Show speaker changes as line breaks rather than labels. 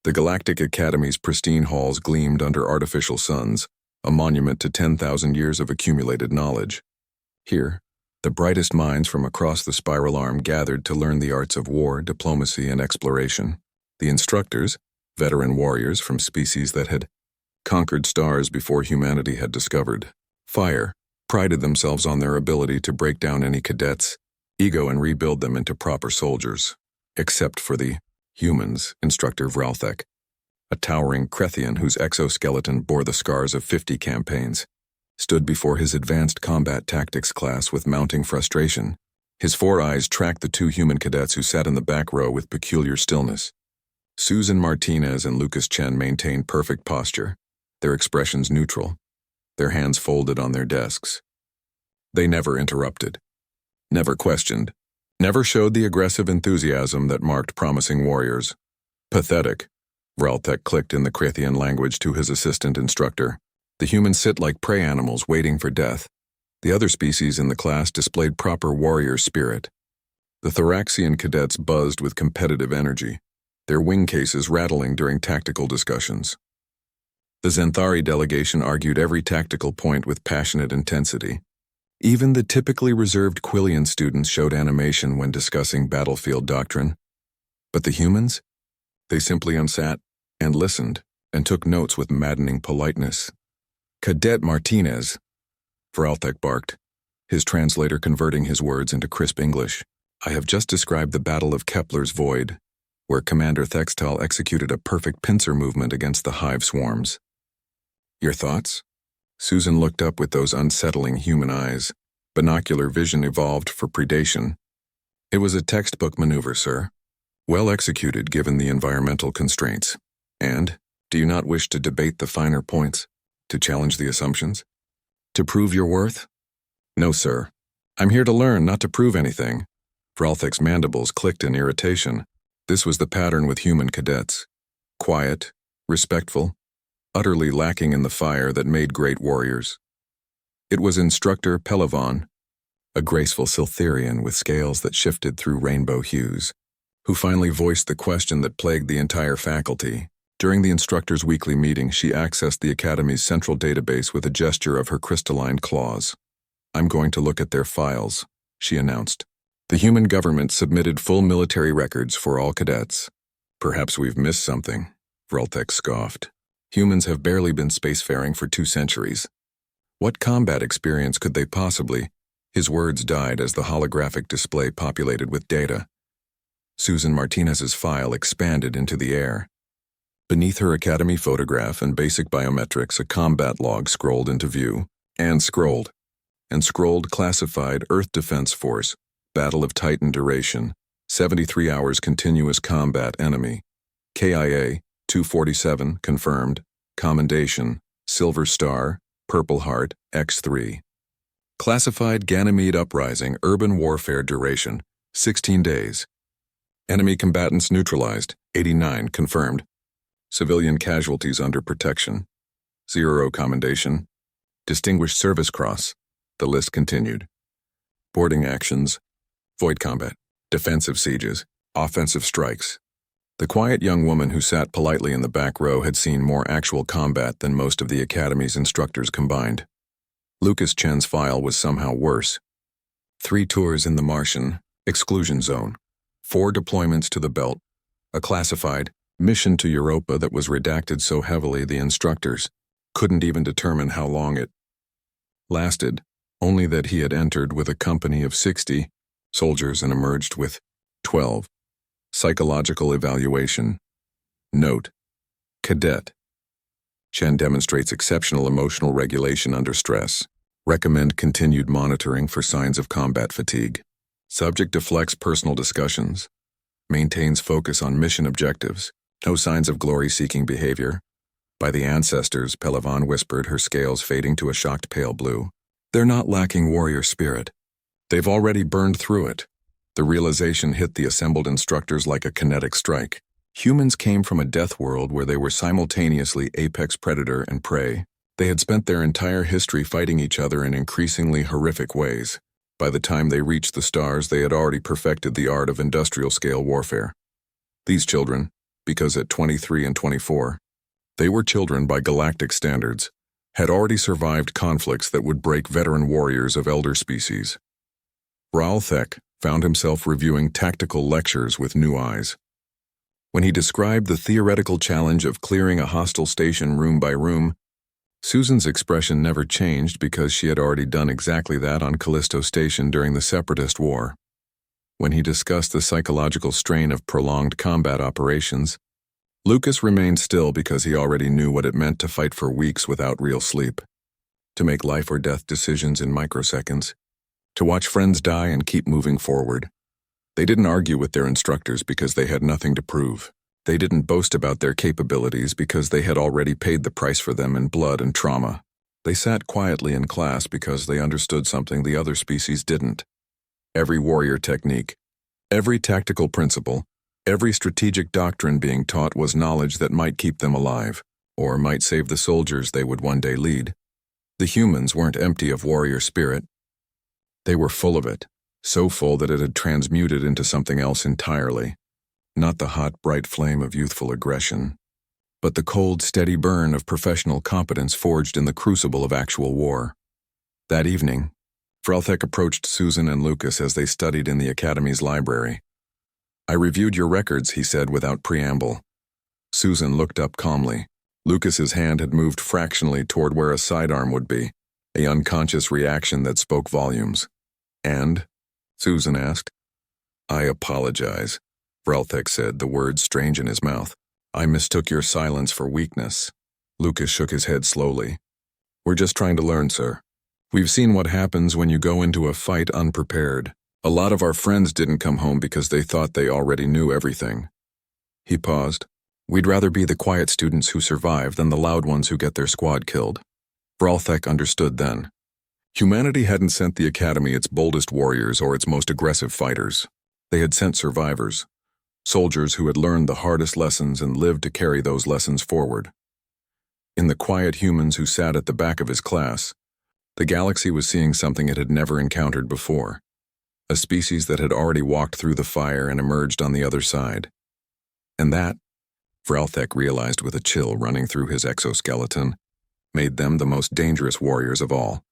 The Galactic Academy's pristine halls gleamed under artificial suns, a monument to 10,000 years of accumulated knowledge. Here, the brightest minds from across the spiral arm gathered to learn the arts of war, diplomacy, and exploration. The instructors, veteran warriors from species that had conquered stars before humanity had discovered fire, prided themselves on their ability to break down any cadet's ego and rebuild them into proper soldiers. Except for the humans, Instructor Vralthek, a towering Krethian whose exoskeleton bore the scars of 50 campaigns, stood before his advanced combat tactics class with mounting frustration. His 4 eyes tracked the 2 human cadets who sat in the back row with peculiar stillness. Susan Martinez and Lucas Chen maintained perfect posture, their expressions neutral, their hands folded on their desks. They never interrupted, never questioned, never showed the aggressive enthusiasm that marked promising warriors. Pathetic, Vralthek clicked in the Krethian language to his assistant instructor. The humans sit like prey animals waiting for death. The other species in the class displayed proper warrior spirit. The Thoraxian cadets buzzed with competitive energy, their wing cases rattling during tactical discussions. The Xanthari delegation argued every tactical point with passionate intensity. Even the typically reserved Quillian students showed animation when discussing battlefield doctrine. But the humans? They simply unsat and listened and took notes with maddening politeness. "Cadet Martinez," Vralthek barked, his translator converting his words into crisp English. "I have just described the Battle of Kepler's Void, where Commander Thextal executed a perfect pincer movement against the hive swarms. Your thoughts?" Susan looked up with those unsettling human eyes. Binocular vision evolved for predation. "It was a textbook maneuver, sir. Well executed given the environmental constraints. And, do you not wish to debate the finer points? To challenge the assumptions? To prove your worth?" "No, sir. I'm here to learn, not to prove anything." Vralthek's mandibles clicked in irritation. This was the pattern with human cadets. Quiet, respectful, utterly lacking in the fire that made great warriors. It was Instructor Pelavan, a graceful Siltherian with scales that shifted through rainbow hues, who finally voiced the question that plagued the entire faculty. During the instructor's weekly meeting, she accessed the Academy's central database with a gesture of her crystalline claws. "I'm going to look at their files," she announced. "The human government submitted full military records for all cadets." "Perhaps we've missed something," Vralthek scoffed. "Humans have barely been spacefaring for 2 centuries. What combat experience could they possibly?" His words died as the holographic display populated with data. Susan Martinez's file expanded into the air. Beneath her Academy photograph and basic biometrics, a combat log scrolled into view, and scrolled classified Earth Defense Force, Battle of Titan duration, 73 hours continuous combat enemy. KIA, 247, confirmed, commendation, Silver Star, Purple Heart, X3. Classified Ganymede Uprising, urban warfare duration, 16 days. Enemy combatants neutralized, 89, confirmed. Civilian casualties under protection, 0 commendation. Distinguished Service Cross, the list continued. Boarding actions, void combat, defensive sieges, offensive strikes. The quiet young woman who sat politely in the back row had seen more actual combat than most of the Academy's instructors combined. Lucas Chen's file was somehow worse. 3 tours in the Martian exclusion zone, 4 deployments to the belt, a classified mission to Europa that was redacted so heavily the instructors couldn't even determine how long it lasted, only that he had entered with a company of 60 soldiers and emerged with 12. Psychological evaluation. Note: Cadet. Chen demonstrates exceptional emotional regulation under stress. Recommend continued monitoring for signs of combat fatigue. Subject deflects personal discussions. Maintains focus on mission objectives. No signs of glory-seeking behavior. By the ancestors, Pelavan whispered, her scales fading to a shocked pale blue. They're not lacking warrior spirit. They've already burned through it. The realization hit the assembled instructors like a kinetic strike. Humans came from a death world where they were simultaneously apex predator and prey. They had spent their entire history fighting each other in increasingly horrific ways. By the time they reached the stars, they had already perfected the art of industrial-scale warfare. These children, because at 23 and 24, they were children by galactic standards, had already survived conflicts that would break veteran warriors of elder species. Ralthek found himself reviewing tactical lectures with new eyes. When he described the theoretical challenge of clearing a hostile station room by room, Susan's expression never changed because she had already done exactly that on Callisto Station during the Separatist War. When he discussed the psychological strain of prolonged combat operations, Lucas remained still because he already knew what it meant to fight for weeks without real sleep, to make life or death decisions in microseconds, to watch friends die and keep moving forward. They didn't argue with their instructors because they had nothing to prove. They didn't boast about their capabilities because they had already paid the price for them in blood and trauma. They sat quietly in class because they understood something the other species didn't. Every warrior technique, every tactical principle, every strategic doctrine being taught was knowledge that might keep them alive, or might save the soldiers they would one day lead. The humans weren't empty of warrior spirit. They were full of it, so full that it had transmuted into something else entirely. Not the hot, bright flame of youthful aggression, but the cold, steady burn of professional competence forged in the crucible of actual war. That evening, Frelthek approached Susan and Lucas as they studied in the Academy's library. "I reviewed your records," he said without preamble. Susan looked up calmly. Lucas's hand had moved fractionally toward where a sidearm would be, an unconscious reaction that spoke volumes. "And?" Susan asked. "I apologize," Frelthek said, the words strange in his mouth. "I mistook your silence for weakness." Lucas shook his head slowly. "We're just trying to learn, sir. We've seen what happens when you go into a fight unprepared. A lot of our friends didn't come home because they thought they already knew everything." He paused. "We'd rather be the quiet students who survive than the loud ones who get their squad killed." Frelthek understood then. Humanity hadn't sent the Academy its boldest warriors or its most aggressive fighters. They had sent survivors. Soldiers who had learned the hardest lessons and lived to carry those lessons forward. In the quiet humans who sat at the back of his class, the galaxy was seeing something it had never encountered before. A species that had already walked through the fire and emerged on the other side. And that, Frelthek realized with a chill running through his exoskeleton, made them the most dangerous warriors of all.